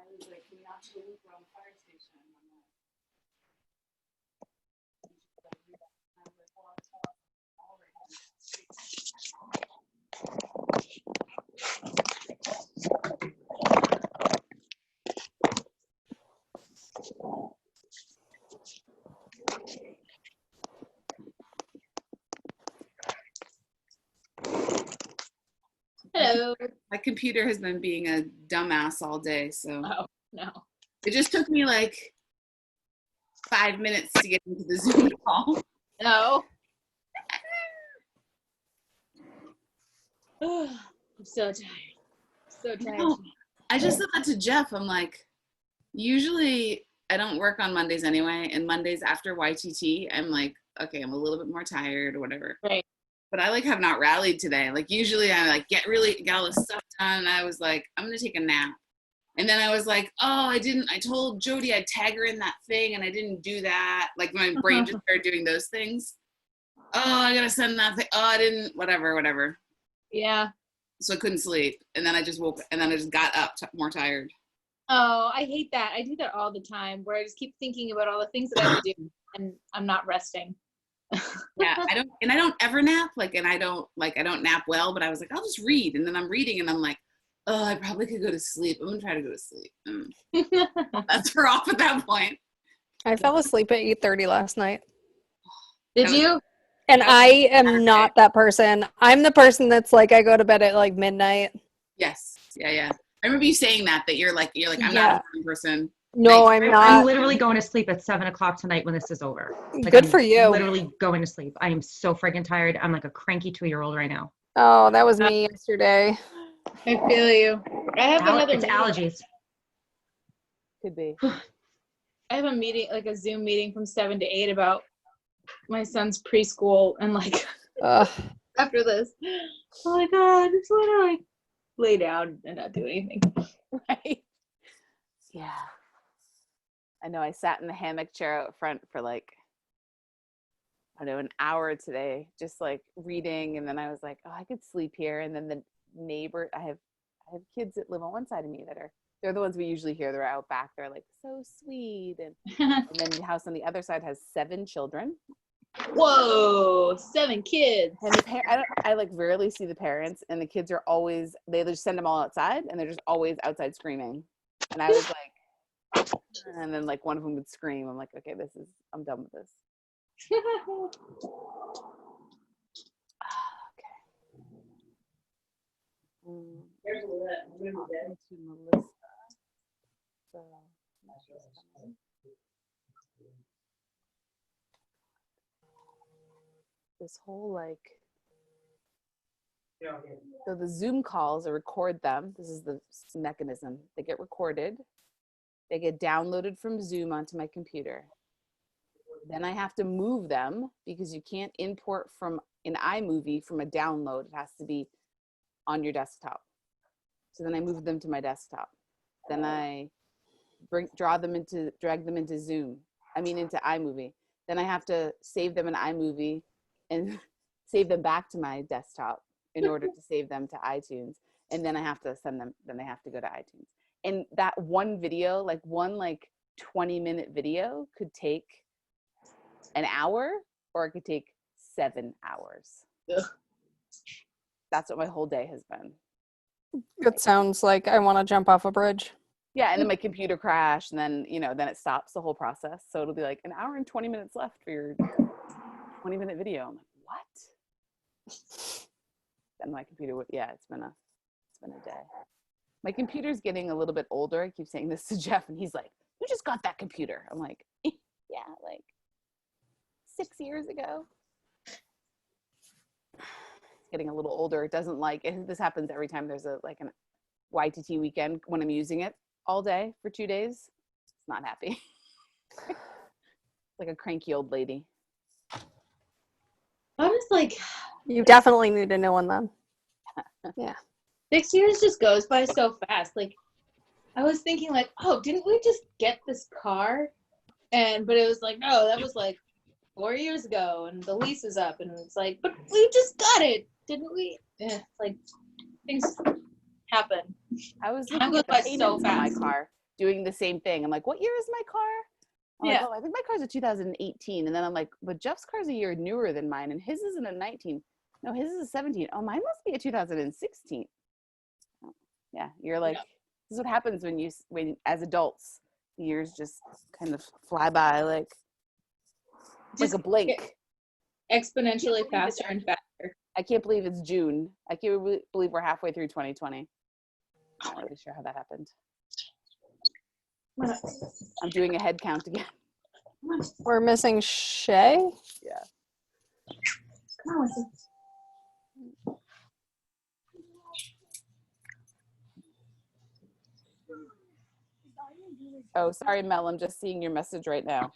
Riley's like, "Can we not do it? We're on the fire station." And I'm like, well, it's all right now. Hello. My computer has been being a dumbass all day, so Oh, no. it just took me like 5 minutes to get into the Zoom call. No. I'm so tired. So tired. No, I just said that to Jeff. I'm like, usually I don't work on Mondays anyway, and Mondays after YTT, I'm like, okay, I'm a little bit more tired or whatever. Right. But I like have not rallied today. Like usually I like get all this stuff done, and I was like, I'm gonna take a nap. And then I was like, oh, I told Jody I'd tag her in that thing, and I didn't do that. Like my brain just started doing those things. Oh, I gotta send that thing. Oh, I didn't, whatever. Yeah. So I couldn't sleep. And then I just woke, and then I just got up more tired. Oh, I hate that. I do that all the time where I just keep thinking about all the things that I have to do and I'm not resting. Yeah, I don't ever nap. I don't nap well, but I was like, I'll just read. And then I'm reading and I'm like, oh, I probably could go to sleep. I'm gonna try to go to sleep. That's her off at that point. I fell asleep at 8:30 last night. Did you? And I am not that person. I'm the person that's like, I go to bed at like midnight. Yes. Yeah. I remember you saying that you're like, I'm not a morning person. No, I'm not. I'm literally going to sleep at 7 o'clock tonight when this is over. Like, good for you. Literally going to sleep. I am so friggin' tired. I'm like a cranky 2-year-old right now. Oh, that was me yesterday. I feel you. I have another It's meeting. allergies. Could be. I have a meeting, like a Zoom meeting from 7 to 8 about my son's preschool and like after this. Oh my God, I just want to like lay down and not do anything. Right? Yeah. I know I sat in the hammock chair out front for like, I don't know, an hour today, just like reading. And then I was like, oh, I could sleep here. And then the neighbor, I have kids that live on one side of me they're the ones we usually hear. They're out back. They're like so sweet. And then the house on the other side has 7 children. Whoa, 7 kids. And I like rarely see the parents, and the kids are always, they just send them all outside and they're just always outside screaming. And I was like, and then like one of them would scream. I'm like, okay, I'm done with this. There's a To Melissa. So, this whole like, so the Zoom calls, I record them. This is the mechanism. They get recorded. They get downloaded from Zoom onto my computer. Then I have to move them because you can't import from an iMovie from a download. It has to be on your desktop. So then I move them to my desktop. Then I drag them into Zoom. Into iMovie. Then I have to save them in iMovie and save them back to my desktop in order to save them to iTunes. And then I have to send them, then they have to go to iTunes. And that one video, like 20-minute video could take an hour, or it could take 7 hours. Ugh. That's what my whole day has been. It sounds like I want to jump off a bridge. Yeah, and then my computer crashed, and then, then it stops the whole process. So it'll be like an hour and 20 minutes left for your 20-minute video. I'm like, what? Then my computer would, it's been a day. My computer's getting a little bit older. I keep saying this to Jeff, and he's like, you just got that computer. I'm like, yeah, like 6 years ago. It's getting a little older. It doesn't like it. This happens every time there's an YTT weekend when I'm using it all day for 2 days. It's not happy. Like a cranky old lady. I was like, You definitely need a new one then. Yeah. 6 years just goes by so fast. Like, I was thinking like, oh, didn't we just get this car? But it was like, no, that was like 4 years ago, and the lease is up, and it's like, but we just got it, didn't we? Like, things happen. I was Time looking goes at the by so payments on my fast. car. doing the same thing. I'm like, what year is my car? I'm like, Yeah. oh, I think my car's a 2018. And then I'm like, but Jeff's car's a year newer than mine, and his isn't a 19. No, his is a 17. Oh, mine must be a 2016. Oh, yeah, you're like, this is what happens when as adults, years just kind of fly by like a blink. Exponentially faster and faster. I can't believe it's June. I can't believe we're halfway through 2020. Not really sure how that happened. I'm doing a head count again. We're missing Shay. Yeah. Come on, Winston. Oh, sorry, Mel. I'm just seeing your message right now.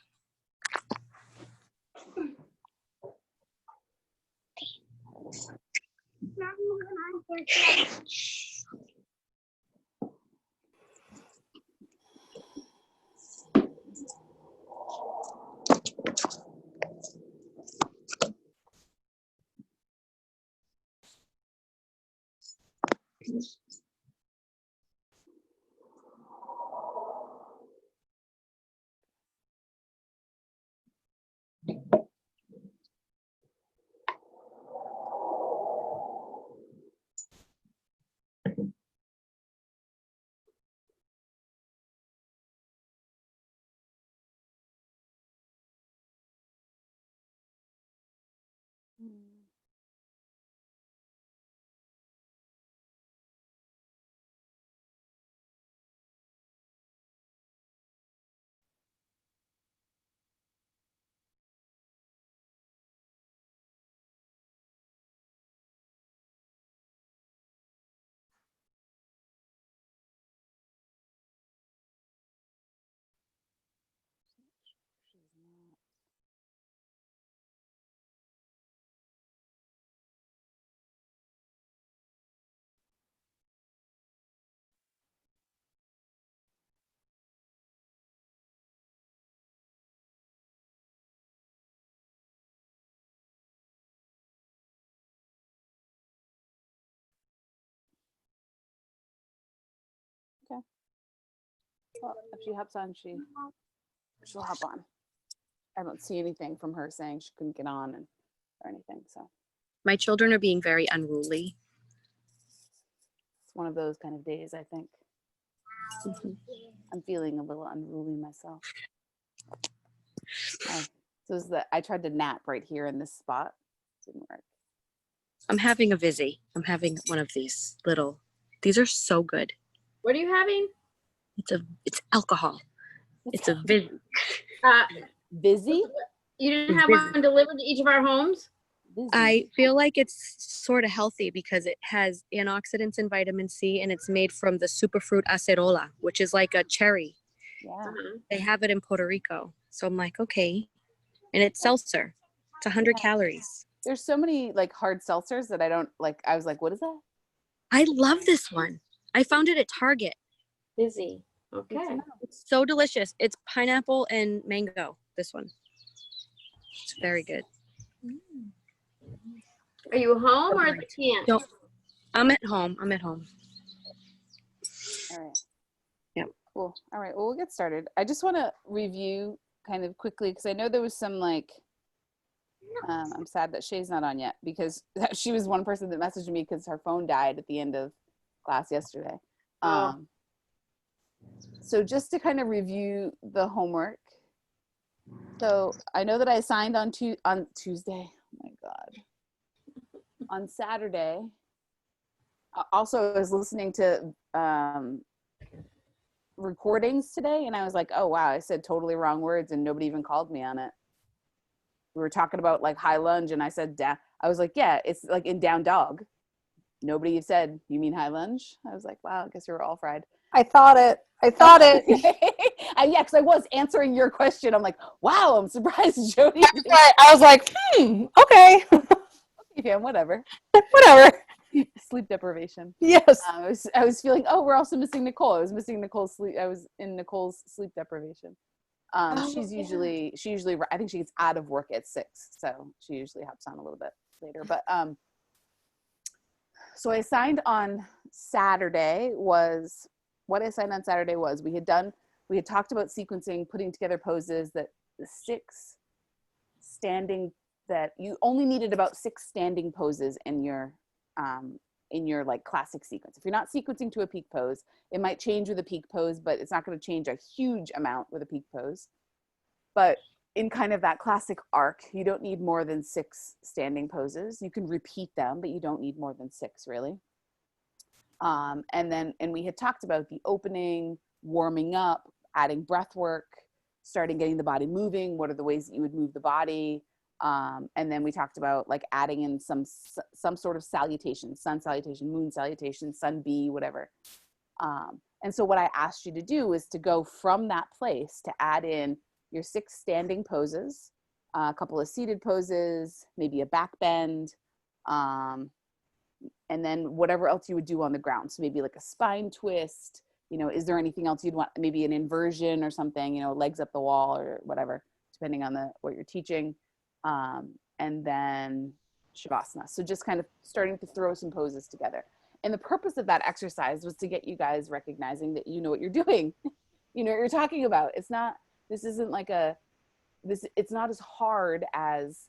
Okay. Well, if she hops on, she'll hop on. I don't see anything from her saying she couldn't get on or anything. So My children are being very unruly. it's one of those kind of days, I think. I'm feeling a little unruly myself. I tried to nap right here in this spot. Didn't work. I'm having a Vizzy. I'm having one of these these are so good. What are you having? It's alcohol. It's a Vizzy. Busy? You didn't have Busy. one delivered to each of our homes? Busy. I feel like it's sort of healthy because it has antioxidants and vitamin C, and it's made from the superfruit acerola, which is like a cherry. Yeah. They have it in Puerto Rico. So I'm like, okay. And it's seltzer. It's 100 calories. There's so many like hard seltzers that I don't like. I was like, what is that? I love this one. I found it at Target. Busy. Okay. It's so delicious. It's pineapple and mango, this one. It's very good. Are you home or at the camp? No, I'm at home. All right. Yep. Cool. All right. Well, we'll get started. I just want to review kind of quickly because I know there was some like, I'm sad that Shay's not on yet because she was one person that messaged me because her phone died at the end of class yesterday. So just to kind of review the homework. So I know that I assigned on Tuesday. Oh my God. On Saturday. Also, I was listening to recordings today and I was like, oh wow, I said totally wrong words and nobody even called me on it. We were talking about like high lunge and I said, I was like, yeah, it's like in down dog. Nobody said, you mean high lunge? I was like, wow, I guess we were all fried. I thought it. Yeah, because I was answering your question. I'm like, wow, I'm surprised Jody. I was like, okay. Yeah, whatever. Whatever. Sleep deprivation. Yes. I was feeling, oh, we're also missing Nicole. I was missing Nicole's sleep. I was in Nicole's sleep deprivation. She usually, I think she gets out of work at 6. So she usually hops on a little bit later. But so I signed on Saturday was what I assigned on Saturday was we had talked about sequencing, putting together poses that the 6 standing, that you only needed about 6 standing poses in your like classic sequence. If you're not sequencing to a peak pose, it might change with a peak pose, but it's not going to change a huge amount with a peak pose. But in kind of that classic arc, you don't need more than 6 standing poses. You can repeat them, but you don't need more than 6 really. And we had talked about the opening, warming up, adding breath work, starting getting the body moving. What are the ways that you would move the body? And then we talked about like adding in some sort of salutation, sun salutation, moon salutation, sun B, whatever. And so what I asked you to do is to go from that place to add in your 6 standing poses, a couple of seated poses, maybe a back bend, and then whatever else you would do on the ground. So maybe like a spine twist, you know, is there anything else you'd want? Maybe an inversion or something, you know, legs up the wall or whatever, depending on what you're teaching. And then Shavasana. So just kind of starting to throw some poses together. And the purpose of that exercise was to get you guys recognizing that you know what you're doing. You know what you're talking about. It's not as hard as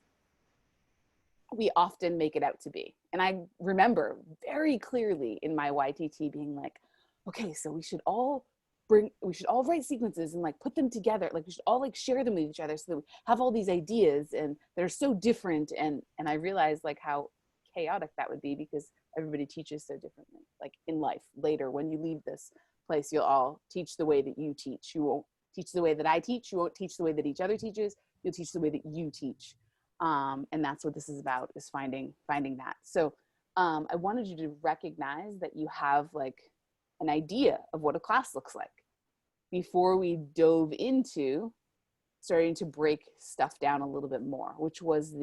we often make it out to be. And I remember very clearly in my YTT being like, okay, so we should all write sequences and like put them together. Like we should all like share them with each other so that we have all these ideas and they're so different. And I realized like how chaotic that would be because everybody teaches so differently. Like in life later, when you leave this place, you'll all teach the way that you teach. You won't teach the way that I teach. You won't teach the way that each other teaches. You'll teach the way that you teach. And that's what this is about, is finding that. So I wanted you to recognize that you have like an idea of what a class looks like before we dove into starting to break stuff down a little bit more, which was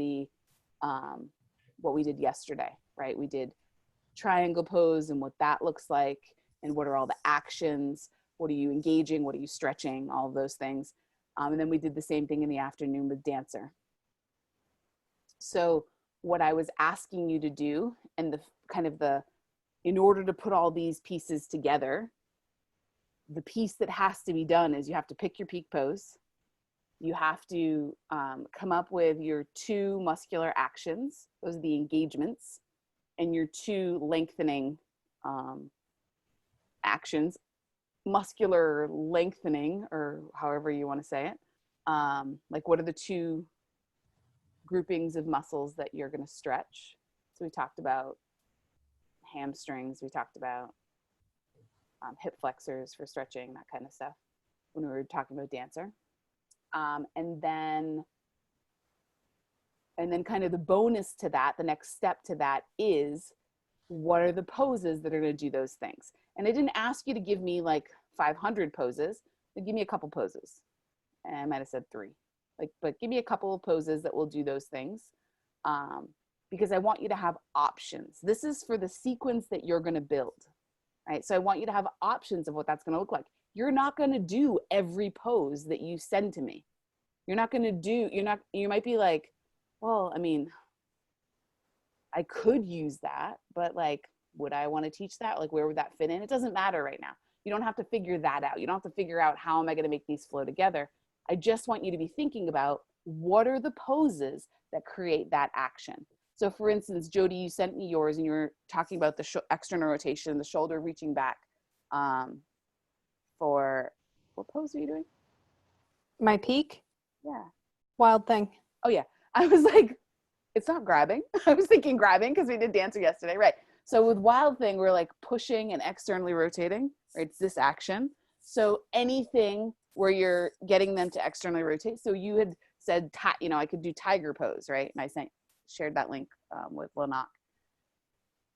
what we did yesterday, right? We did triangle pose and what that looks like and what are all the actions, what are you engaging, what are you stretching, all of those things. And then we did the same thing in the afternoon with dancer. So what I was asking you to do, and in order to put all these pieces together, the piece that has to be done is you have to pick your peak pose. You have to come up with your 2 muscular actions. Those are the engagements, and your 2 lengthening actions, muscular lengthening, or however you want to say it. Like what are the 2 groupings of muscles that you're going to stretch? So we talked about hamstrings, we talked about hip flexors for stretching, that kind of stuff when we were talking about dancer. And then kind of the bonus to that, the next step to that is what are the poses that are going to do those things? And I didn't ask you to give me like 500 poses, but give me a couple poses. And I might have said 3. But give me a couple of poses that will do those things, because I want you to have options. This is for the sequence that you're going to build, right? So I want you to have options of what that's going to look like. You're not going to do every pose that you send to me. You might be like, well, I mean, I could use that, but like, would I want to teach that? Like, where would that fit in? It doesn't matter right now. You don't have to figure that out. You don't have to figure out how am I going to make these flow together. I just want you to be thinking about what are the poses that create that action. So for instance, Jody, you sent me yours and you were talking about the external rotation, the shoulder reaching back. For what pose are you doing? My peak? Yeah. Wild thing. Oh yeah. I was like, it's not grabbing. I was thinking grabbing because we did dancer yesterday. Right. So with wild thing, we're like pushing and externally rotating, right? It's this action. So anything where you're getting them to externally rotate. So you had said, I could do tiger pose, right? And I shared that link with Lanak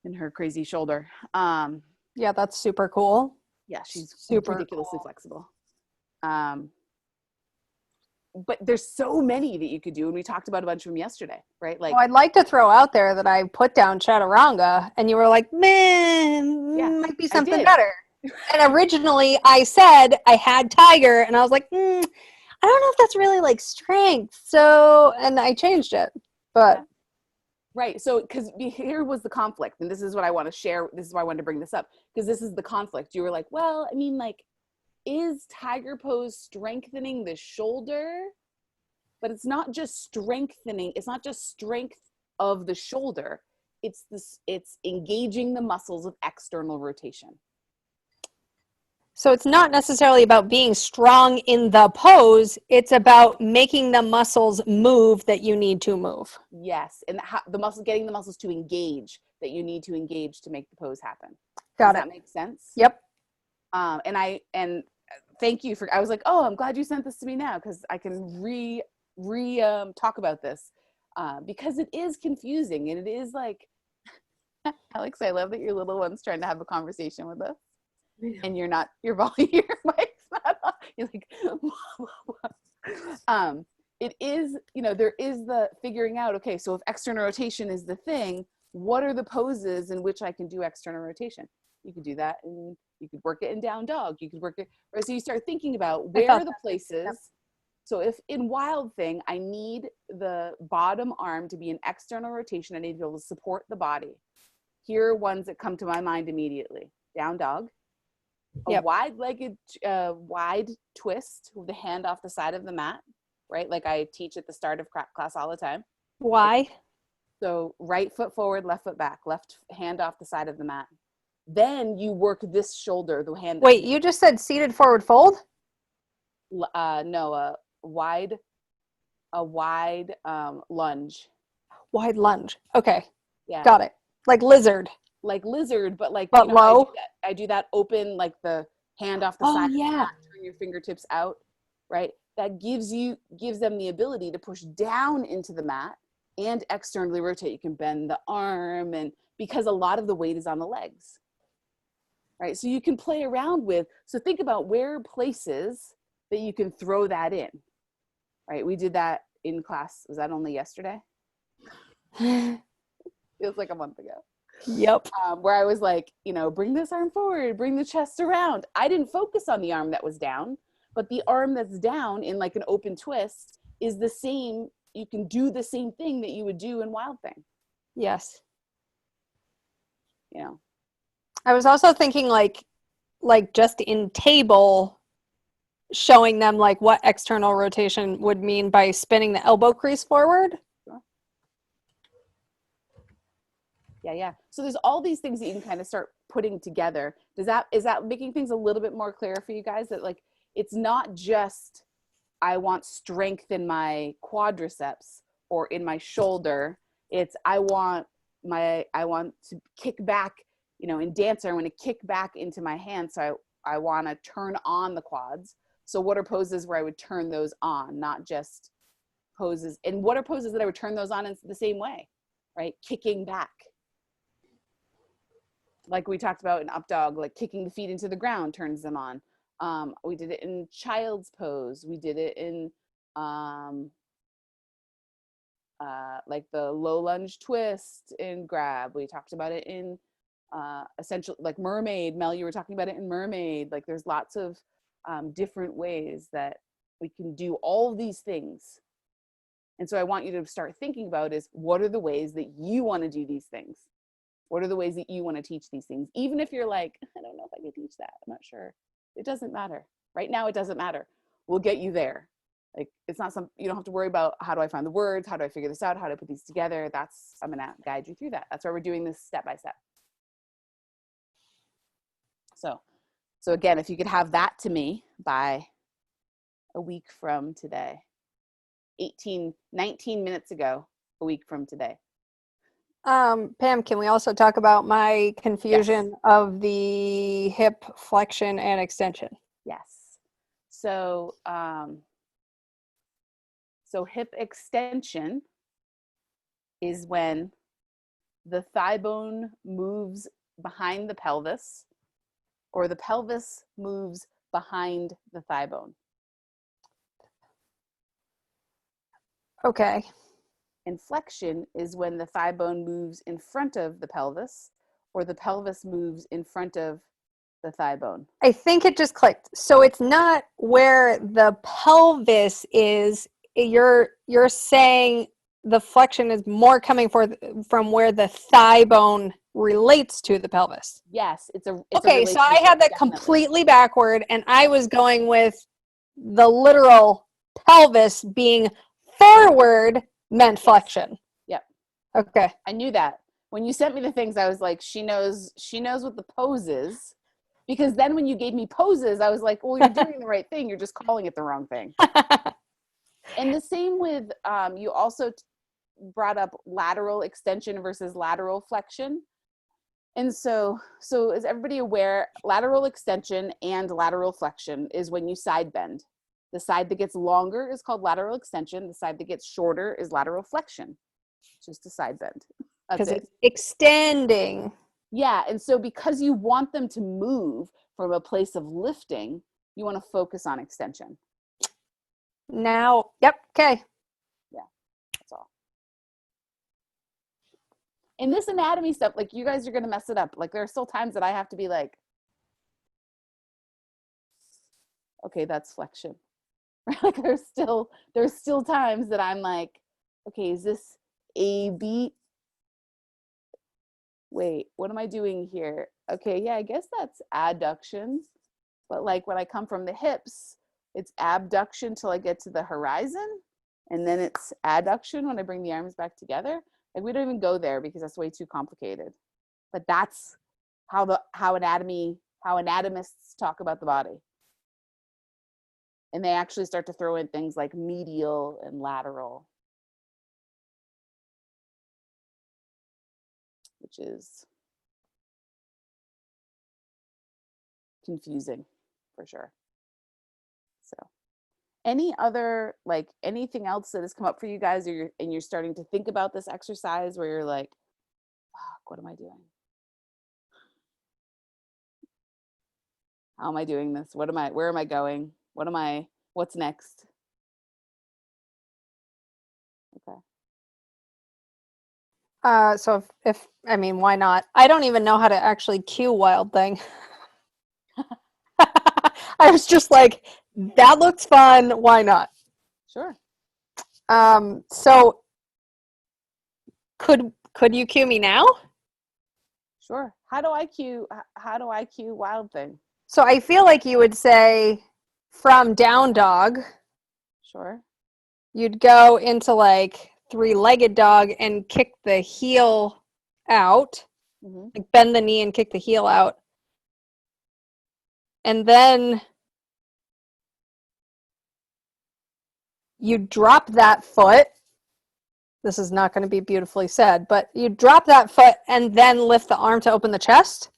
in her crazy shoulder. Yeah, that's super cool. Yeah, she's super ridiculously cool. flexible. But there's so many that you could do. And we talked about a bunch of them yesterday, right? Like, I'd like to throw out there that I put down chaturanga and you were like, man, Yeah, might be I something did. better. And originally I said I had tiger and I was like, I don't know if that's really like strength. So, and I changed it, but Right. So, because here was the conflict, and this is what I want to share. This is why I wanted to bring this up, because this is the conflict. You were like, well, I mean, like, is tiger pose strengthening the shoulder? But it's not just strengthening. It's not just strength of the shoulder. It's engaging the muscles of external rotation. So it's not necessarily about being strong in the pose. It's about making the muscles move that you need to move. Yes, and getting the muscles to engage that you need to engage to make the pose happen. Got Does it. that make sense? Yep. And thank you for. I was like, oh, I'm glad you sent this to me now because I can talk about this because it is confusing and it is like, Alex, I love that your little one's trying to have a conversation with us. And your volume, mic's not on. You're like, it is, there is the figuring out, okay, so if external rotation is the thing, what are the poses in which I can do external rotation? You could do that, and you could work it in down dog. You could work it, right? So you start thinking about where are the places. Yep. So if in wild thing, I need the bottom arm to be an external rotation, I need to be able to support the body. Here are ones that come to my mind immediately. Down dog. A Yep. wide-legged, wide twist with the hand off the side of the mat, right? Like I teach at the start of class all the time. Why? So right foot forward, left foot back, left hand off the side of the mat. Then you work this shoulder, the hand. Wait, you just said seated forward fold? No, a wide lunge. Wide lunge. Okay. Yeah. Got it. Like lizard. Like lizard, but like low. I do that open, like the hand off the side. Yeah. Of the mat, turn your fingertips out, right? That gives them the ability to push down into the mat and externally rotate. You can bend the arm, and because a lot of the weight is on the legs, right? So you can play around with. So think about where places that you can throw that in, right? We did that in class. Was that only yesterday? It was like a month ago. Yep. Where I was like, bring this arm forward, bring the chest around. I didn't focus on the arm that was down, but the arm that's down in like an open twist is the same. You can do the same thing that you would do in wild thing. Yes. Yeah. I was also thinking like just in table, showing them like what external rotation would mean by spinning the elbow crease forward. Yeah. So there's all these things that you can kind of start putting together. Is that making things a little bit more clear for you guys, that like, it's not just, I want strength in my quadriceps or in my shoulder. It's, I want to kick back, in dancer, I want to kick back into my hands. So I want to turn on the quads. So what are poses where I would turn those on, not just poses? And what are poses that I would turn those on in the same way, right? Kicking back. Like we talked about in up dog, like kicking the feet into the ground turns them on. We did it in child's pose. We did it in like the low lunge twist in grab. We talked about it in essential, like mermaid. Mel, you were talking about it in mermaid. Like there's lots of different ways that we can do all these things. And so I want you to start thinking about is, what are the ways that you want to do these things? What are the ways that you want to teach these things? Even if you're like, I don't know if I can teach that. I'm not sure. It doesn't matter. Right now, it doesn't matter. We'll get you there. Like, it's not you don't have to worry about how do I find the words? How do I figure this out? How do I put these together? I'm going to guide you through that. That's why we're doing this step by step. So again, if you could have that to me by a week from today, 19 minutes ago, a week from today. Pam, can we also talk about my confusion of the hip flexion and extension? Yes. So hip extension is when the thigh bone moves behind the pelvis, or the pelvis moves behind the thigh bone. Okay. And flexion is when the thigh bone moves in front of the pelvis, or the pelvis moves in front of the thigh bone. I think it just clicked. So it's not where the pelvis is. You're saying the flexion is more coming from where the thigh bone relates to the pelvis. Yes, it's a Okay, so I relationship, had that definitely. completely backward, and I was going with the literal pelvis being forward meant flexion. Yep. Okay. I knew that. When you sent me the things, I was like, she knows what the pose is. Because then when you gave me poses, I was like, well, you're doing the right thing. You're just calling it the wrong thing. And the same with, you also brought up lateral extension versus lateral flexion. And so is everybody aware, lateral extension and lateral flexion is when you side bend. The side that gets longer is called lateral extension. The side that gets shorter is lateral flexion. It's just a side bend. Because it's extending. Yeah, and so because you want them to move from a place of lifting, you want to focus on extension. Now, yep, okay. Yeah, that's all. And this anatomy stuff, like you guys are going to mess it up. Like there are still times that I have to be like, okay, that's flexion. Like there's still times that I'm like, okay, is this A, B? Wait, what am I doing here? Okay, yeah, I guess that's adduction. But like when I come from the hips, it's abduction till I get to the horizon. And then it's adduction when I bring the arms back together. Like we don't even go there because that's way too complicated. But that's how anatomists talk about the body. And they actually start to throw in things like medial and lateral, which is confusing for sure. So any other, like anything else that has come up for you guys, or you're starting to think about this exercise where you're like, fuck, what am I doing? How am I doing this? Where am I going? What's next? Okay. So if I mean, why not? I don't even know how to actually cue Wild Thing. I was just like, that looks fun. Why not? Sure. So could you cue me now? Sure. How do I cue Wild Thing? So I feel like you would say from down dog, Sure. you'd go into like three-legged dog and kick the heel out, like bend the knee and kick the heel out. And then you drop that foot. This is not going to be beautifully said, but you drop that foot and then lift the arm to open the chest.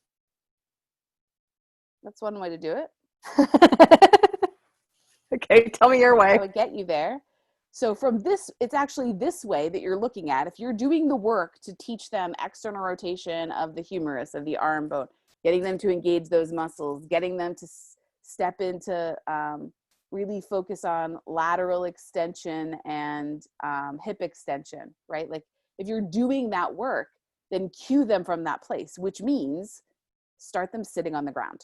That's one way to do it. Okay, tell me your way. I would get you there. So from this, it's actually this way that you're looking at. If you're doing the work to teach them external rotation of the humerus, of the arm bone, getting them to engage those muscles, getting them to step into really focus on lateral extension and hip extension, right? Like if you're doing that work, then cue them from that place, which means start them sitting on the ground.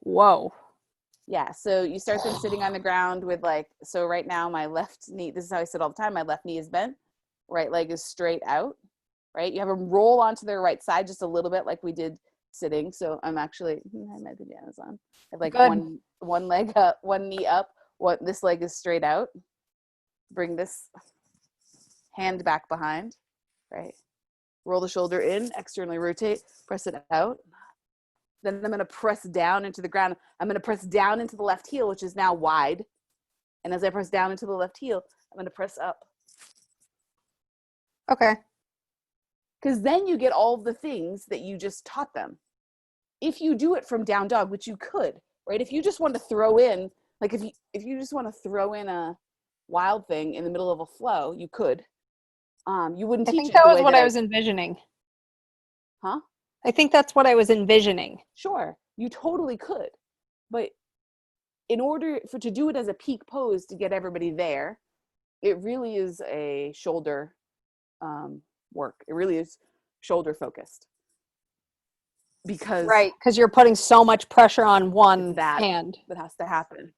Whoa. Yeah, so you start them sitting on the ground with like, so right now my left knee, this is how I sit all the time, my left knee is bent, right leg is straight out, right? You have them roll onto their right side just a little bit like we did sitting. So I'm actually, I have my pajamas on. I have like one leg up, one knee up, this leg is straight out. Bring this hand back behind, right? Roll the shoulder in, externally rotate, press it out. Then I'm going to press down into the ground. I'm going to press down into the left heel, which is now wide. And as I press down into the left heel, I'm going to press up. Okay. Because then you get all the things that you just taught them. If you do it from down dog, which you could, right? If you just want to throw in, like if you just want to throw in a Wild Thing in the middle of a flow, you could. You wouldn't teach it. I think that was what I was envisioning. Huh? I think that's what I was envisioning. Sure, you totally could. But in order to do it as a peak pose to get everybody there, it really is a shoulder work. It really is shoulder focused. Because you're putting so much pressure on one hand. That has to happen.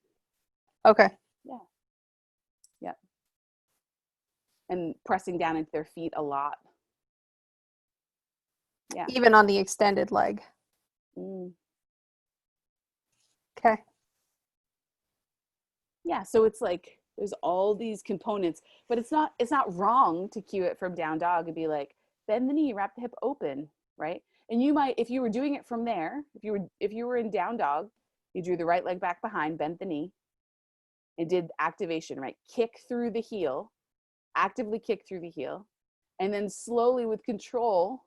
Okay. Yeah. and pressing down into their feet a lot. Yeah. Even on the extended leg. Mm. Okay. Yeah, so it's like there's all these components, but it's not wrong to cue it from down dog and be like, bend the knee, wrap the hip open, right? And you might, if you were doing it from there, if you were in down dog, you drew the right leg back behind, bent the knee, and did activation, right? Kick through the heel, actively kick through the heel, and then slowly with control,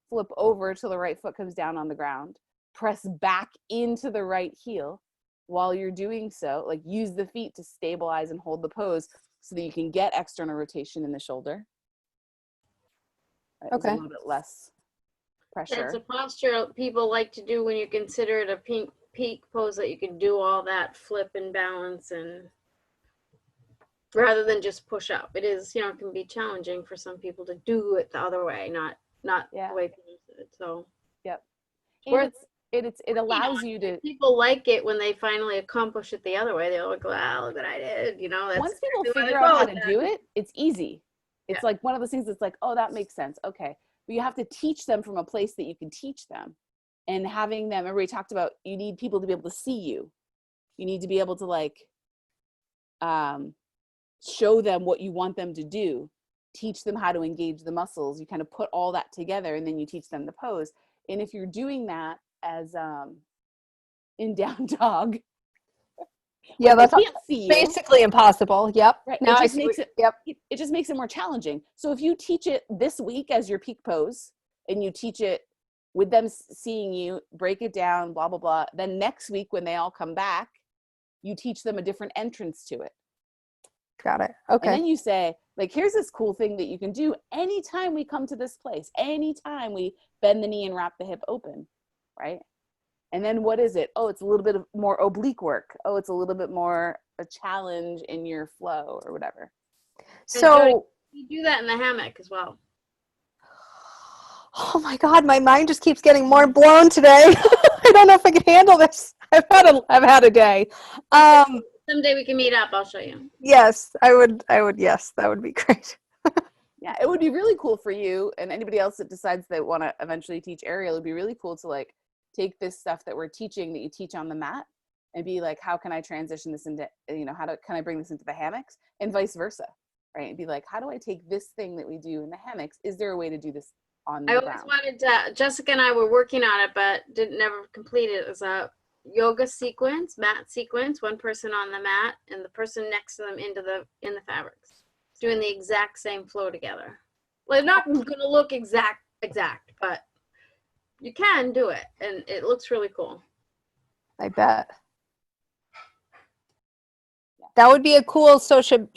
flip over till the right foot comes down on the ground, press back into the right heel. While you're doing so, like use the feet to stabilize and hold the pose so that you can get external rotation in the shoulder. Right? Okay. A little bit less pressure. That's a posture people like to do when you consider it a peak pose, that you can do all that flip and balance, and rather than just push up. It is, you know, it can be challenging for some people to do it the other way, not Yeah. the way people do it. So Yep. and Where it allows you to, people like it when they finally accomplish it the other way. They're like, wow, look what I did. You know, that's once people exactly figure what I out how call to it. do it, it's easy. It's Yeah. like one of those things that's like, oh, that makes sense. Okay. But you have to teach them from a place that you can teach them. And having them, everybody talked about, you need people to be able to see you. You need to be able to like show them what you want them to do, teach them how to engage the muscles. You kind of put all that together and then you teach them the pose. And if you're doing that as in down dog, Yeah, they that's can't see you. basically impossible. Yep. Right. Now It I just see. makes it, Yep. it just makes it more challenging. So if you teach it this week as your peak pose and you teach it with them seeing you, break it down, blah, blah, blah. Then next week when they all come back, you teach them a different entrance to it. Got it. And Okay. then you say, like, here's this cool thing that you can do anytime we come to this place, anytime we bend the knee and wrap the hip open, right? And then what is it? Oh, it's a little bit of more oblique work. Oh, it's a little bit more a challenge in your flow or whatever. So, You do that in the hammock as well. oh my God, my mind just keeps getting more blown today. I don't know if I can handle this. I've had a day. Someday we can meet up. I'll show you. Yes, I would. Yes, that would be great. Yeah, it would be really cool for you and anybody else that decides they want to eventually teach aerial. It'd be really cool to like take this stuff that we're teaching that you teach on the mat and be like, how can I transition this into, you know, can I bring this into the hammocks and vice versa, right? And be like, how do I take this thing that we do in the hammocks? Is there a way to do this on the I always ground? wanted to, Jessica and I were working on it, but never complete it. It was a yoga sequence, mat sequence, one person on the mat and the person next to them in the fabrics, doing the exact same flow together. Well, not going to look exact, but you can do it, and it looks really cool. I bet. That would be a cool social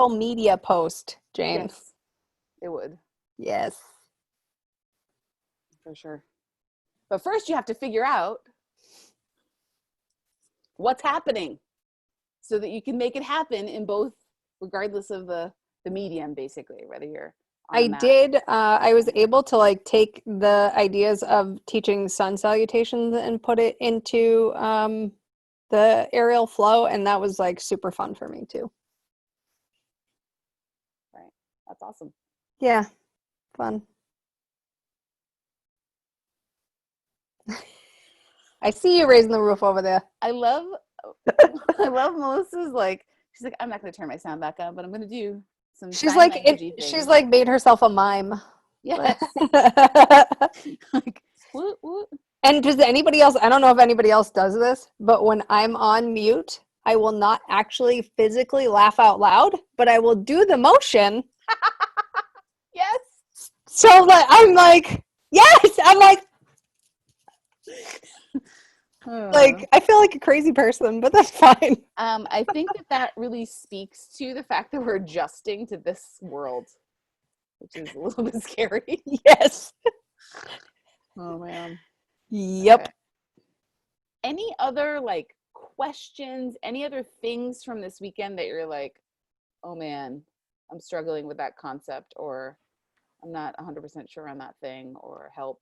media post, Jane. Yes, it would. Yes. For sure. But first you have to figure out what's happening so that you can make it happen in both, regardless of the medium, basically, whether you're on a mat. I was able to like take the ideas of teaching sun salutations and put it into the aerial flow, and that was like super fun for me too. Right. That's awesome. Yeah. Fun. I see you raising the roof over there. I love Melissa's like, she's like, I'm not going to turn my sound back on, but I'm going to do some She's sign like language-y things. she's like made herself a mime. Yes. Like, what? And does anybody else, I don't know if anybody else does this, but when I'm on mute, I will not actually physically laugh out loud, but I will do the motion. Yes. So like I'm like, yes, I'm like I feel like a crazy person, but that's fine. I think that really speaks to the fact that we're adjusting to this world, which is a little bit scary. Yes. Oh man. Yep. Okay. Any other like questions, any other things from this weekend that you're like, oh man, I'm struggling with that concept, or I'm not 100% sure on that thing, or help?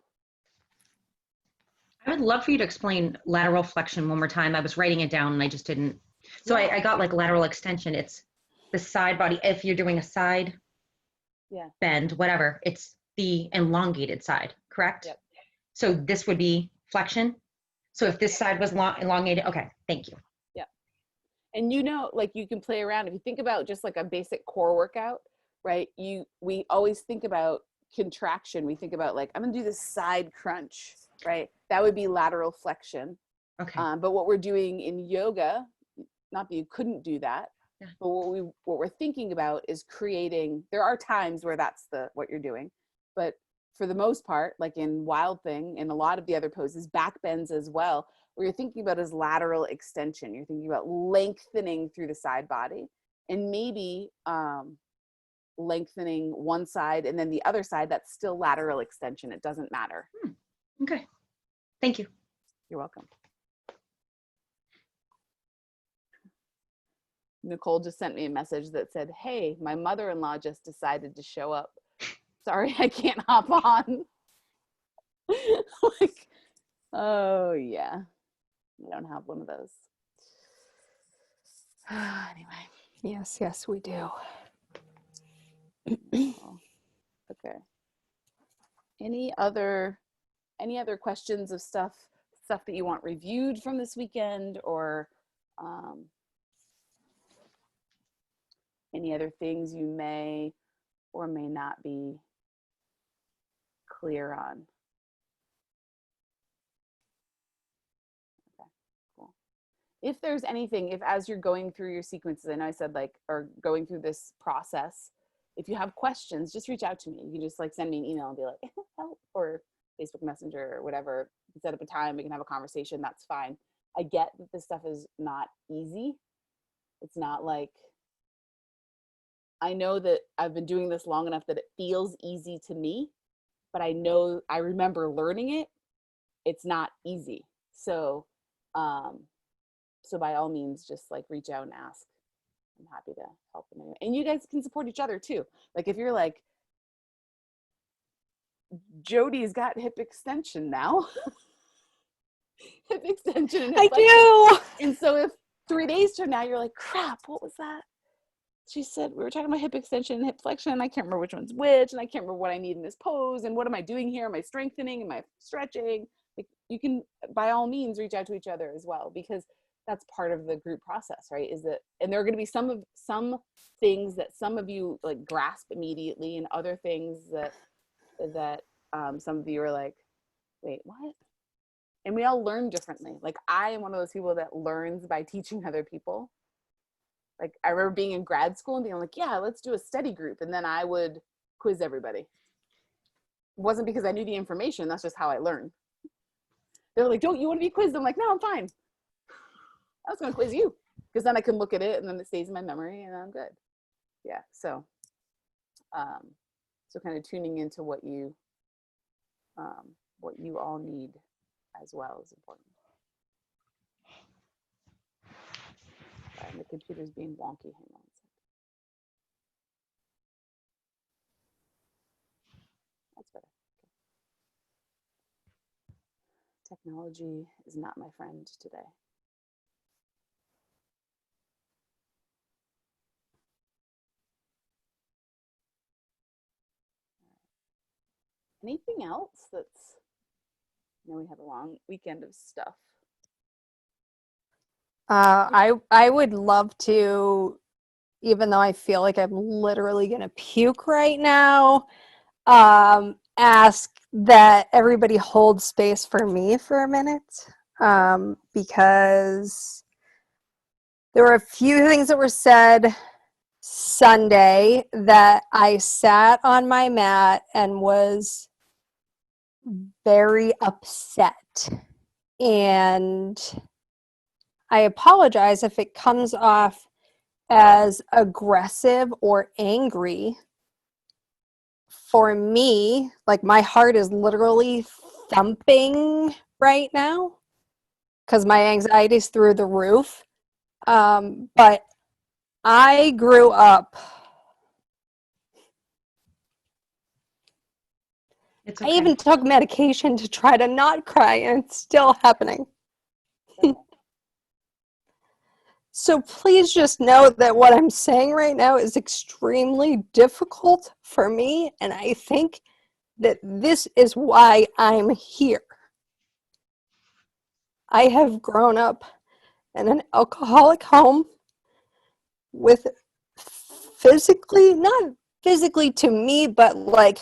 I would love for you to explain lateral flexion one more time. I was writing it down and I just didn't. So I got like lateral extension. It's the side body. If you're doing a side bend, whatever, it's the elongated side, correct? Yep. So this would be flexion. So if this side was elongated, okay, thank you. And like you can play around. If you think about just like a basic core workout, right? We always think about contraction. We think about like, I'm gonna do this side crunch, right? That would be lateral flexion. Okay. But what we're doing in yoga, not that you couldn't do that, but what we're thinking about is creating, there are times where that's what you're doing, but for the most part, like in Wild Thing and a lot of the other poses, back bends as well, what you're thinking about is lateral extension. You're thinking about lengthening through the side body, and maybe lengthening one side and then the other side, that's still lateral extension. It doesn't matter. Okay. Thank you. You're welcome. Nicole just sent me a message that said, hey, my mother-in-law just decided to show up. Sorry, I can't hop on. Like, oh yeah, I don't have one of those. Anyway. Yes, we do. Okay. Any other questions of stuff that you want reviewed from this weekend, or any other things you may or may not be clear on? Okay, cool. If there's anything, if as you're going through your sequences, I know I said like, or going through this process, if you have questions, just reach out to me. You can just like send me an email and be like, help, or Facebook Messenger or whatever. You can set up a time, we can have a conversation, that's fine. I get that this stuff is not easy. It's not like, I know that I've been doing this long enough that it feels easy to me, but I remember learning it. It's not easy. So, so by all means, just like reach out and ask. I'm happy to help in any way. And you guys can support each other too. Like if you're like, Jody's got hip extension now. Hip extension and hip flexion. I do. And so if 3 days from now you're like, crap, what was that? She said, we were talking about hip extension and hip flexion. And I can't remember which one's which. And I can't remember what I need in this pose. And what am I doing here? Am I strengthening? Am I stretching? Like you can, by all means, reach out to each other as well, because that's part of the group process, right? Is that, and there are going to be some things that some of you like grasp immediately, and other things that some of you are like, wait, what? And we all learn differently. Like I am one of those people that learns by teaching other people. Like I remember being in grad school and being like, yeah, let's do a study group. And then I would quiz everybody. It wasn't because I knew the information. That's just how I learned. They were like, don't you want to be quizzed? I'm like, no, I'm fine. I was going to quiz you, because then I can look at it and then it stays in my memory and I'm good. Yeah. So, so kind of tuning into what you all need as well is important. Sorry, the computer's being wonky. Hang on a second. That's better. Okay. Technology is not my friend today. Anything else that's, you know, we have a long weekend of stuff. I would love to, even though I feel like I'm literally gonna puke right now, ask that everybody hold space for me for a minute, because there were a few things that were said Sunday that I sat on my mat and was very upset. And I apologize if it comes off as aggressive or angry. For me, like my heart is literally thumping right now because my anxiety is through the roof. But I grew up. It's I okay. even took medication to try to not cry, and it's still happening. So please just know that what I'm saying right now is extremely difficult for me, and I think that this is why I'm here. I have grown up in an alcoholic home with physically, not physically to me, but like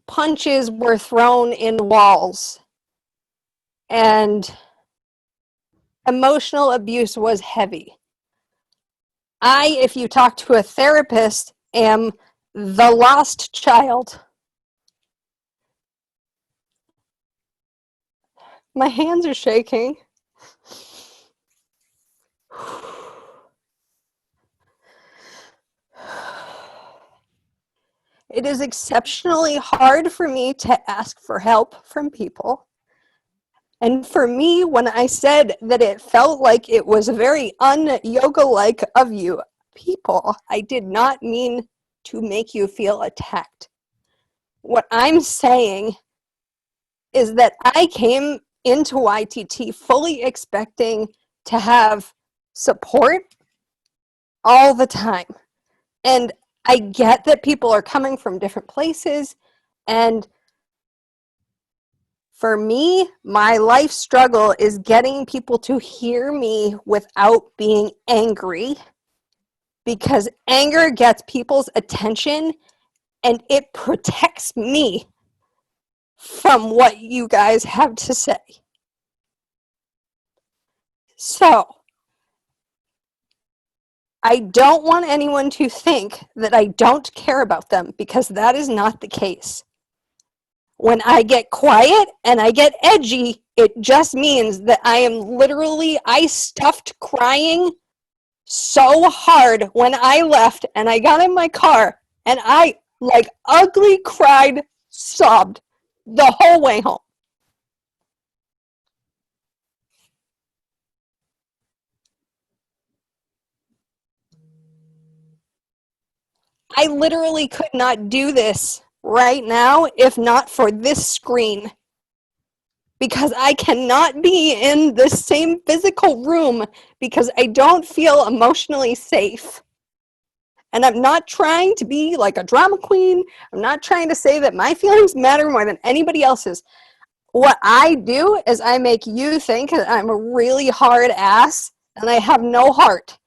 punches were thrown in walls, and emotional abuse was heavy. If you talk to a therapist, am the lost child. My hands are shaking. It is exceptionally hard for me to ask for help from people. And for me, when I said that it felt like it was very un-yoga-like of you people, I did not mean to make you feel attacked. What I'm saying is that I came into YTT fully expecting to have support all the time. And I get that people are coming from different places, and for me, my life struggle is getting people to hear me without being angry, because anger gets people's attention and it protects me from what you guys have to say. So, I don't want anyone to think that I don't care about them, because that is not the case. When I get quiet and I get edgy, it just means that I stuffed crying so hard when I left and I got in my car and I like ugly cried, sobbed the whole way home. I literally could not do this right now if not for this screen, because I cannot be in the same physical room because I don't feel emotionally safe. And I'm not trying to be like a drama queen. I'm not trying to say that my feelings matter more than anybody else's. What I do is I make you think that I'm a really hard ass and I have no heart.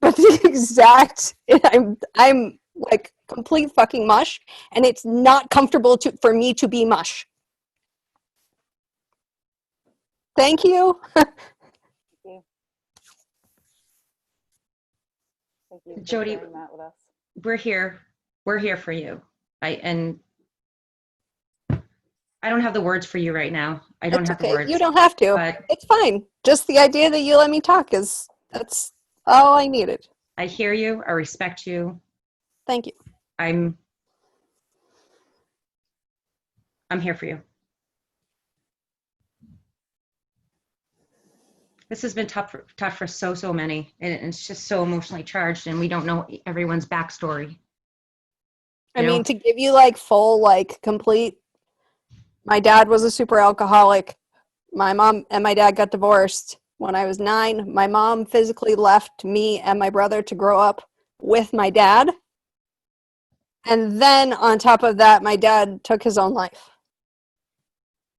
But the exact, I'm like complete fucking mush, and it's not comfortable for me to be mush. Thank you. Thank you. Thank you for Jody, sharing that with us. we're here. We're here for you. I don't have the words for you right now. I don't It's have okay. the words. You don't have to. But It's fine. Just the idea that you let me talk that's all I needed. I hear you. I respect you. Thank you. I'm here for you. This has been tough for so many, and it's just so emotionally charged, and we don't know everyone's backstory. I mean, to give you like full, like complete, my dad was a super alcoholic. My mom and my dad got divorced when I was 9. My mom physically left me and my brother to grow up with my dad. And then on top of that, my dad took his own life.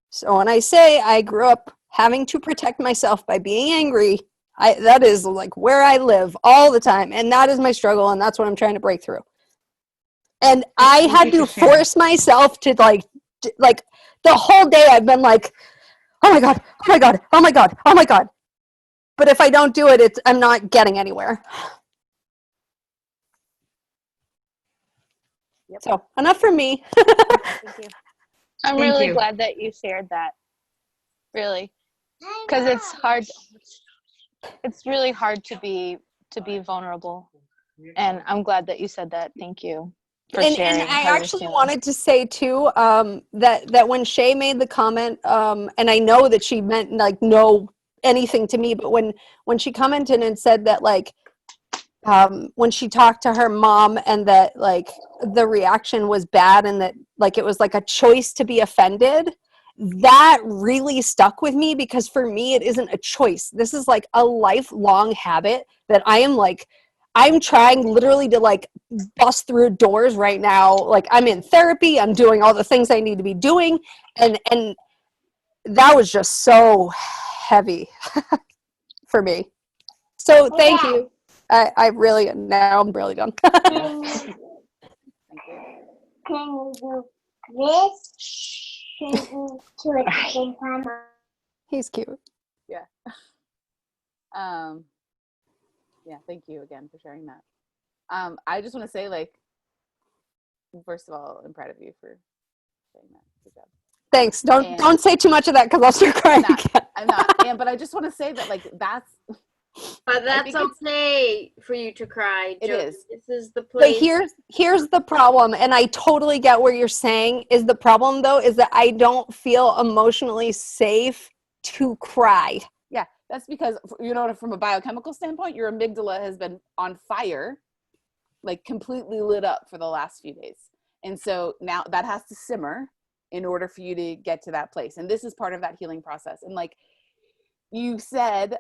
So when I say I grew up having to protect myself by being angry, that is like where I live all the time. And that is my struggle, and that's what I'm trying to break through. And I had to force myself to like the whole day I've been like, oh my God, oh my God, oh my God, oh my God. But if I don't do it, I'm not getting anywhere. Yep. So enough from me. Thank you. I'm Thank really you. glad that you shared that. Really, because it's hard. It's really hard to be vulnerable, and I'm glad that you said that. Thank you for sharing. And I how you're actually feeling. wanted to say too that when Shay made the comment, and I know that she meant like no anything to me, but when she commented and said that like when she talked to her mom and that like the reaction was bad and that like it was like a choice to be offended, that really stuck with me because for me, it isn't a choice. This is like a lifelong habit that I'm trying literally to like bust through doors right now. Like I'm in therapy, I'm doing all the things I need to be doing. And that was just so heavy for me. So thank you. I really, now I'm really done. Thank you. He's cute. Yeah. Yeah, thank you again for sharing that. I just want to say, like, first of all, I'm proud of you for saying that. Good job. Thanks. Don't say too much of that because I'll start crying again. I'm not. But I just want to say that, like, that's. But that's okay for you to cry. It Jody. is. This is the But place. here's the problem, and I totally get what you're saying. Is the problem though is that I don't feel emotionally safe to cry. Yeah, that's because, you know, from a biochemical standpoint, your amygdala has been on fire, like completely lit up for the last few days. And so now that has to simmer in order for you to get to that place. And this is part of that healing process. And like you said,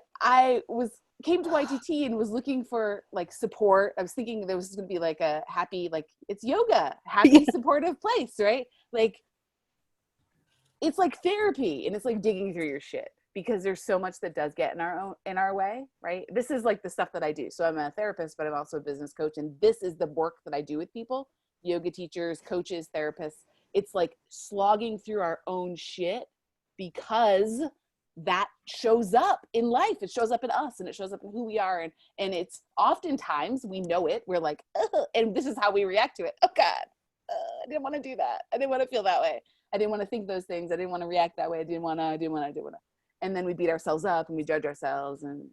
came to YTT and was looking for like support. I was thinking there was going to be like a happy, like it's yoga, happy, supportive place, right? Like it's like therapy, and it's like digging through your shit because there's so much that does get in our way, right? This is like the stuff that I do. So I'm a therapist, but I'm also a business coach, and this is the work that I do with people, yoga teachers, coaches, therapists. It's like slogging through our own shit because that shows up in life. It shows up in us, and it shows up in who we are. And it's oftentimes, we know it, we're like, ugh, and this is how we react to it. Oh God, I didn't want to do that. I didn't want to feel that way. I didn't want to think those things. I didn't want to react that way. I didn't want to. And then we beat ourselves up and we judge ourselves, and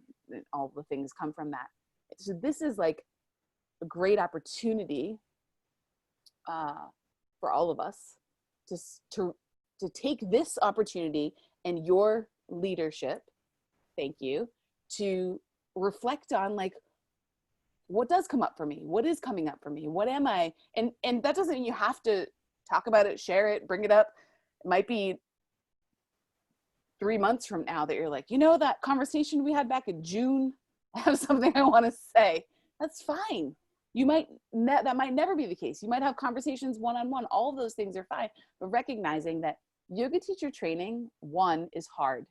all the things come from that. So this is like a great opportunity for all of us to take this opportunity and your leadership, thank you, to reflect on like, what does come up for me? What is coming up for me? What am I? And that doesn't mean you have to talk about it, share it, bring it up. It might be 3 months from now that you're like, you know, that conversation we had back in June, I have something I want to say. That's fine. That might never be the case. You might have conversations one-on-one. All of those things are fine. But recognizing that yoga teacher training, one, is hard.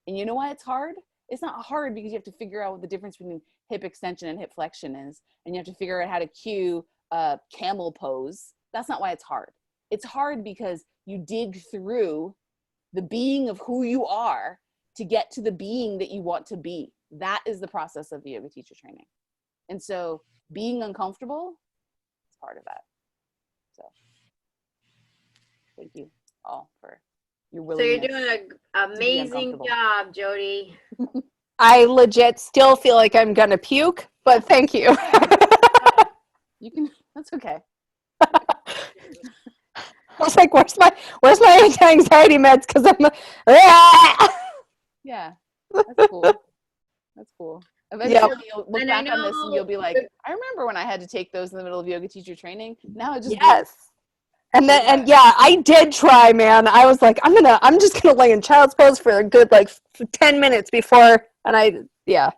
And you know why it's hard? It's not hard because you have to figure out what the difference between hip extension and hip flexion is. And you have to figure out how to cue a camel pose. That's not why it's hard. It's hard because you dig through the being of who you are to get to the being that you want to be. That is the process of the yoga teacher training. And so being uncomfortable is part of that. So thank you all for your willingness. So you're doing an amazing job, Jody. I legit still feel like I'm gonna puke, but thank you. You can, that's okay. I was like, where's my anti-anxiety meds? Because I'm Yeah, that's cool. That's cool. Eventually you'll look back on this and you'll be like, I remember when I had to take those in the middle of yoga teacher training. Now it just And I did try, man. I was like, I'm just gonna lay in child's pose for a good like 10 minutes before, and yeah.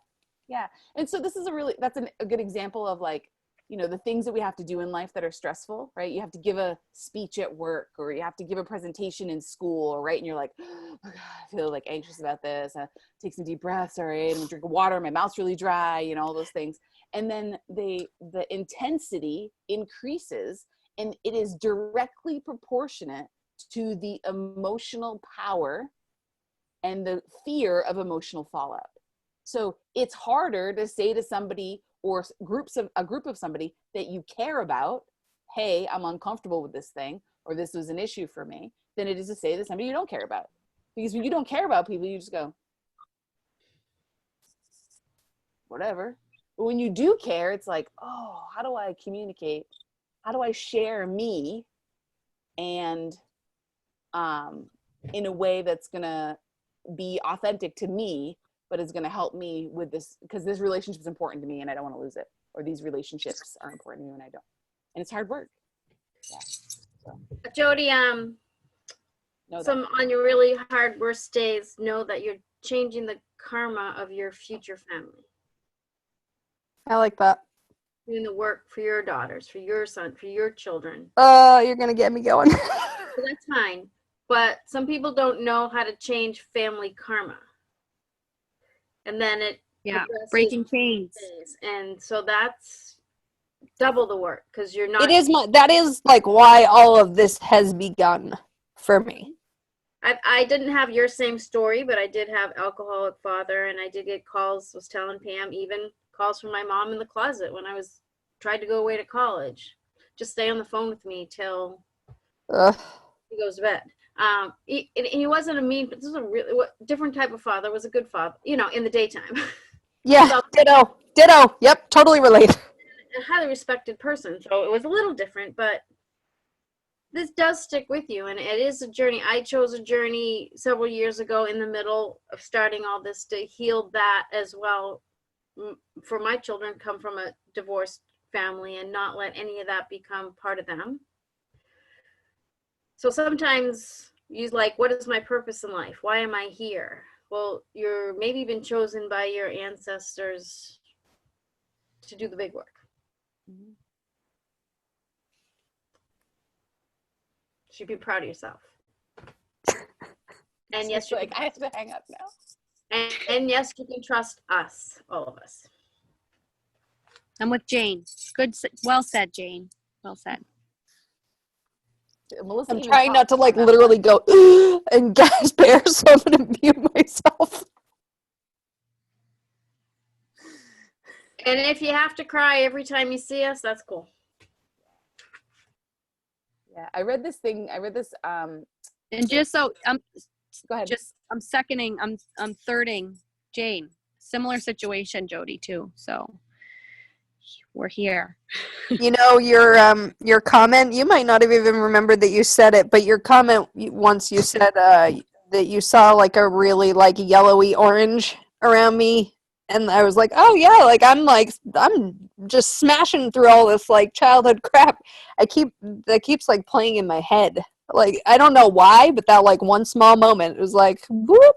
And so this is that's a good example of like, you know, the things that we have to do in life that are stressful, right? You have to give a speech at work, or you have to give a presentation in school, right? And you're like, oh God, I feel like anxious about this. Take some deep breaths, all right? I'm gonna drink water, my mouth's really dry, you know, all those things. And then the intensity increases, and it is directly proportionate to the emotional power and the fear of emotional fallout. So it's harder to say to somebody or a group of somebody that you care about, hey, I'm uncomfortable with this thing, or this was an issue for me, than it is to say to somebody you don't care about. Because when you don't care about people, you just go, whatever. But when you do care, it's like, oh, how do I communicate? How do I share me and in a way that's gonna be authentic to me, but is going to help me with this, because this relationship is important to me and I don't want to lose it, or these relationships are important to me and I don't. And it's hard work. Yeah. So. Jody, some on your really hard worst days, know that you're changing the karma of your future family. I like that. Doing the work for your daughters, for your son, for your children. Oh, you're gonna get me going. So that's fine. But some people don't know how to change family karma. And then it breaking chains. and so that's double the work because you're not. That is like why all of this has begun for me. I didn't have your same story, but I did have alcoholic father, and I did get calls. Was telling Pam even calls from my mom in the closet when I tried to go away to college. Just stay on the phone with me till he goes to bed. He wasn't a mean, but this was a really different type of father. Was a good father, in the daytime. Yeah, so, ditto. Yep, totally relate. A highly respected person, so it was a little different, but this does stick with you, and it is a journey. I chose a journey several years ago in the middle of starting all this to heal that as well. For my children come from a divorced family and not let any of that become part of them. So sometimes you like, what is my purpose in life? Why am I here? Well, you're maybe been chosen by your ancestors to do the big work. Mm-hmm. You should be proud of yourself. And yes, you're like, I have to hang up now. And yes, you can trust us, all of us. I'm with Jane. Good, well said, Jane. Well said. Melissa, I'm trying not to like literally go and gasp air, so I'm gonna mute myself. And if you have to cry every time you see us, that's cool. Yeah, I read this. And just so go ahead. I'm seconding. I'm thirding Jane. Similar situation, Jody, too. So we're here. Your comment, you might not have even remembered that you said it, but your comment once you said that you saw like a really like yellowy orange around me, and I was like, oh yeah, like I'm just smashing through all this like childhood crap. That keeps like playing in my head. Like I don't know why, but that like one small moment, it was like whoop.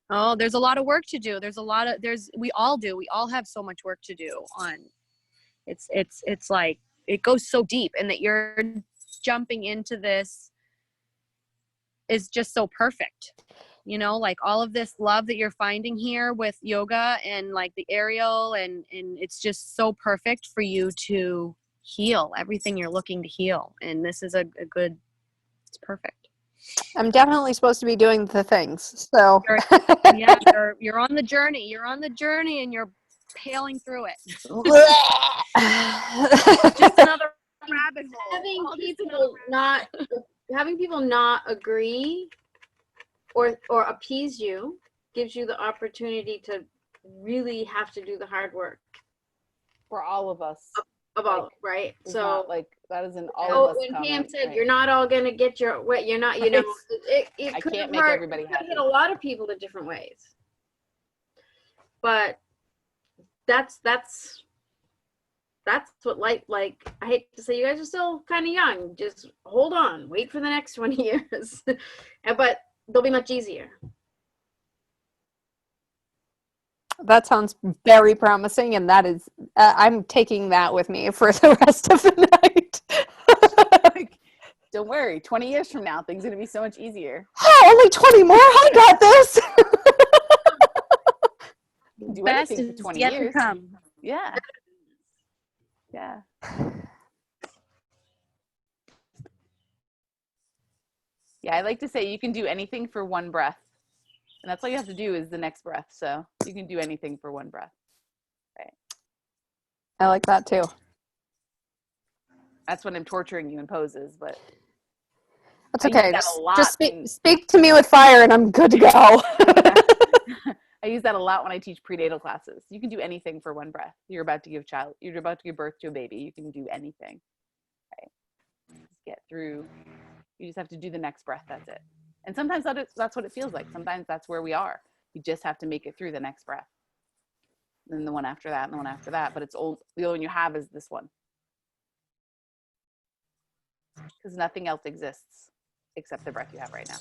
Oh, there's a lot of work to do. We all do. We all have so much work to do on. It's like, it goes so deep, and that you're jumping into this is just so perfect. Like all of this love that you're finding here with yoga and like the aerial and it's just so perfect for you to heal everything you're looking to heal. And this is it's perfect. I'm definitely supposed to be doing the things. So you're on the journey. You're on the journey and you're paling through it. Just another rabbit hole. Having people not agree or appease you gives you the opportunity to really have to do the hard work. For all of us. Right? So that is an all of us when comment, Pam said right? You're not all gonna get your way, you're not, it I could can't make hurt. everybody happy. Hit a lot of people in different ways. But that's what life, like, I hate to say you guys are still kind of young. Just hold on, wait for the next 20 years. But they'll be much easier. That sounds very promising, and that is, I'm taking that with me for the rest of the night. Don't worry, 20 years from now, things are going to be so much easier. Oh, only 20 more? I got this. Do Best anything is for 20 yet years. to come. Yeah. Yeah. Yeah, I like to say you can do anything for one breath. And that's all you have to do is the next breath. So you can do anything for one breath. Right. I like that too. That's when I'm torturing you in poses, but that's okay. Just speak to me with fire and I'm good to go. I use that a lot when I teach prenatal classes. You can do anything for one breath. You're about to give birth to a baby. You can do anything. Right. Just get through. You just have to do the next breath. That's it. And sometimes that's what it feels like. Sometimes that's where we are. You just have to make it through the next breath. And then the one after that and the one after that. But the only one you have is this one. Because nothing else exists accept the breath you have right now.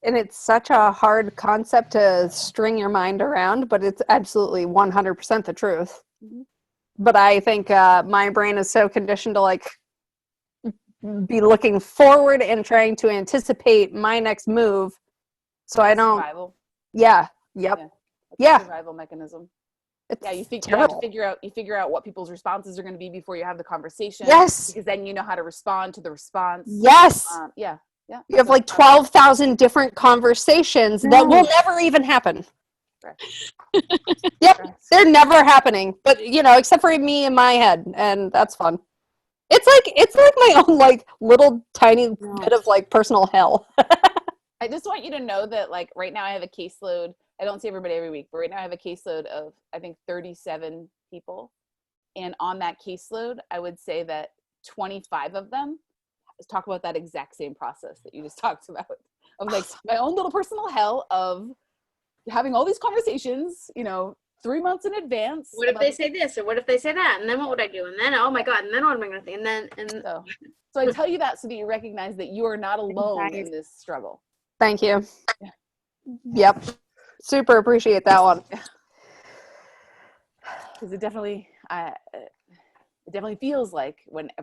And it's such a hard concept to string your mind around, but it's absolutely 100% the truth. Mhm. But I think my brain is so conditioned to like be looking forward and trying to anticipate my next move. So I don't, Survival. yeah, yep. Yeah. That's Yeah. a survival mechanism. It's Yeah, you have to terrible. figure out what people's responses are going to be before you have the conversation. Yes. Because then you know how to respond to the response. Yes. Yeah. Yeah. You have like 12,000 different conversations that will never even happen. Right. Yep. Right. They're never happening. But you know, except for me in my head, and that's fun. It's like my own like little tiny bit of like personal hell. I just want you to know that like right now I have a caseload. I don't see everybody every week, but right now I have a caseload of I think 37 people. And on that caseload, I would say that 25 of them talk about that exact same process that you just talked about. Of like my own little personal hell of having all these conversations, you know, 3 months in advance. What if they say this, or what if they say that, and then what would I do? And then, oh my God, and then what am I going to think? So I tell you that so that you recognize that you are not alone in this struggle. Thank you. Yeah. Yep. Super appreciate that one. Because it definitely feels like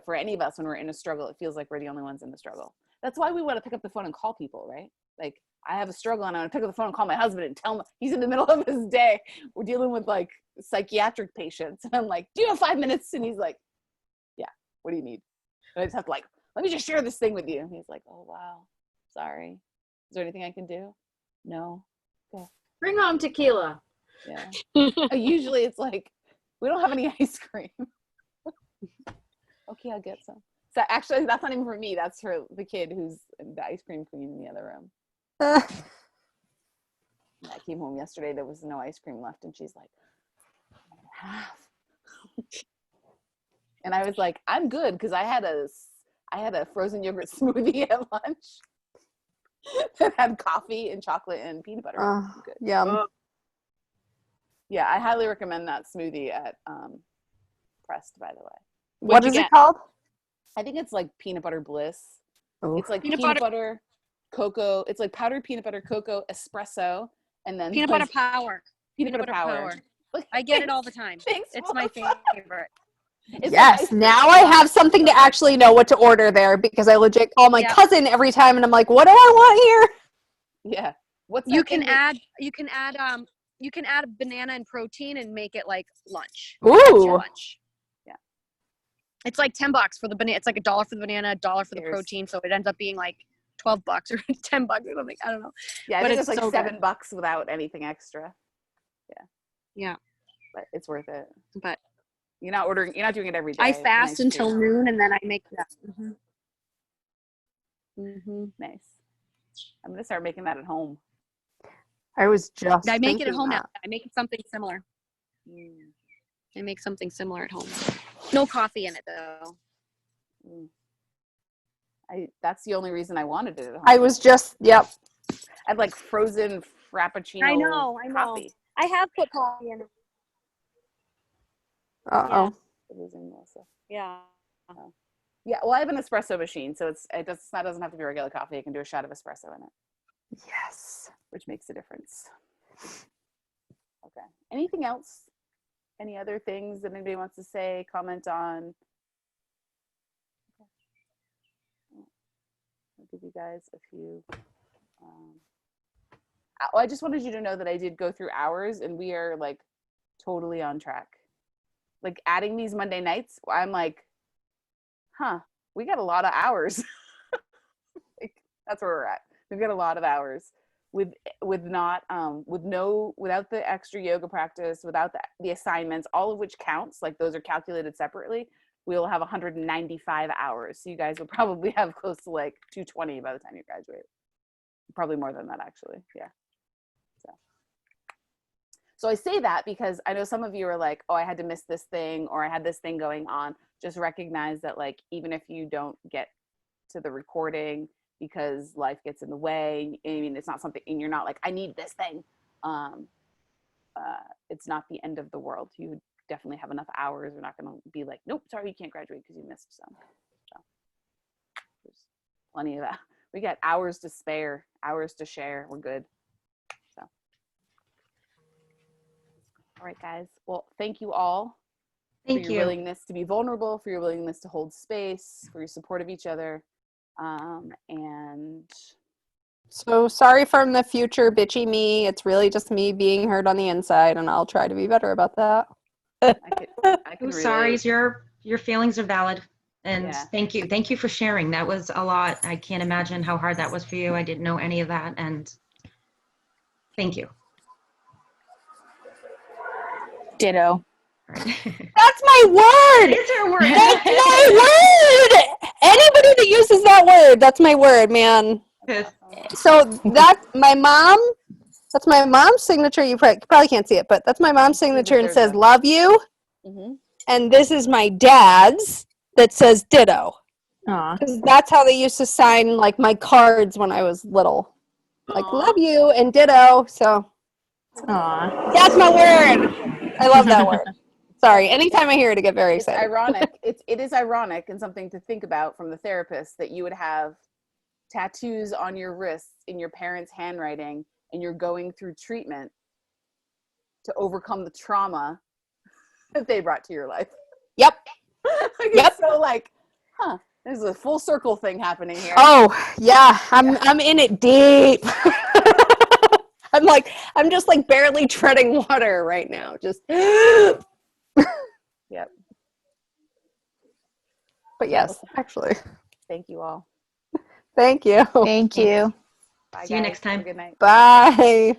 for any of us when we're in a struggle, it feels like we're the only ones in the struggle. That's why we want to pick up the phone and call people, right? Like I have a struggle and I want to pick up the phone and call my husband and tell him he's in the middle of his day. We're dealing with like psychiatric patients. And I'm like, do you have 5 minutes? And he's like, yeah, what do you need? And I just have to like, let me just share this thing with you. And he's like, oh, wow, sorry. Is there anything I can do? No. Okay. Bring home tequila. Yeah. Usually it's like, we don't have any ice cream. Okay, I'll get some. So actually, that's not even for me. That's for the kid who's the ice cream queen in the other room. I came home yesterday. There was no ice cream left, and she's like, half. And I was like, I'm good because I had a frozen yogurt smoothie at lunch that had coffee and chocolate and peanut butter. Good. Yum. Yeah, I highly recommend that smoothie at Pressed, by the way. What is it called? I think it's like peanut butter bliss. Ooh. It's like peanut butter, cocoa. It's like powdered peanut butter, cocoa, espresso, and then Peanut butter power. Peanut butter power. I get it all the time. Thanks, it's my favorite. Yes, now I have something to actually know what to order there because I legit call my cousin every time and I'm like, what do I want here? Yeah. What's you can add banana and protein and make it like lunch. Ooh. Lunch. Yeah. It's like $10 for the banana. It's like $1 for the banana, $1 for the protein. So it ends up being like $12 or $10 or something. I don't know. Yeah, I think it's like so $7 without anything extra. Yeah. Yeah. But it's worth it. But you're not doing it every day. I fast until noon and then I make that. Nice. I'm gonna start making that at home. I was just I make it at home that. now. I make something similar. I make something similar at home. No coffee in it though. That's the only reason I wanted it at home. I was just I had like frozen frappuccino. I know. Coffee. I have put coffee in it. Uh-oh. Losing Melissa. Yeah. Yeah, well, I have an espresso machine, so it doesn't have to be regular coffee. I can do a shot of espresso in it. Yes. Which makes a difference. Okay. Anything else? Any other things that anybody wants to say, comment on? I'll give you guys a few. I just wanted you to know that I did go through hours, and we are like totally on track. Like adding these Monday nights, I'm like, we got a lot of hours. Like, that's where we're at. We've got a lot of hours without the extra yoga practice, without the assignments, all of which counts. Like those are calculated separately. We'll have 195 hours. So you guys will probably have close to like 220 by the time you graduate. Probably more than that, actually. Yeah. So I say that because I know some of you are like, oh, I had to miss this thing, or I had this thing going on. Just recognize that, like, even if you don't get to the recording because life gets in the way, I mean, it's not something, and you're not like, I need this thing. It's not the end of the world. You definitely have enough hours. We're not going to be like, nope, sorry, you can't graduate because you missed some. So there's Plenty of that. We got hours to spare, hours to share. We're good. So, all right, guys. Well, thank you all for Thank your you. willingness to be vulnerable, for your willingness to hold space, for your support of each other. And So sorry from the future bitchy me. It's really just me being hurt on the inside, and I'll try to be better about that. I can Who's sorry? relate. Your feelings are valid. And Yeah. thank you. Thank you for sharing. That was a lot. I can't imagine how hard that was for you. I didn't know any of that. And thank you. Ditto. All right. That's my word! It is her word. That's my word! Anybody that uses that word, that's my word, man. So that's my mom's signature. You probably can't see it, but that's my mom's signature and says love you. Mm-hmm. And this is my dad's that says ditto. Aw. Because that's how they used to sign like my cards when I was little. Like love you and ditto. So Aw. that's my word. I love that word. Sorry. Anytime I hear it, I get very It's excited. ironic. It is ironic and something to think about from the therapist that you would have tattoos on your wrists in your parents' handwriting and you're going through treatment to overcome the trauma that they brought to your life. Yep. It's so like, there's a full circle thing happening here. Oh yeah, I'm in it deep. I'm just like barely treading water right now. Just Yep. But yes, actually. Thank you all. Thank you. Thank you. Bye, See you guys. next time. Have a good night. Bye.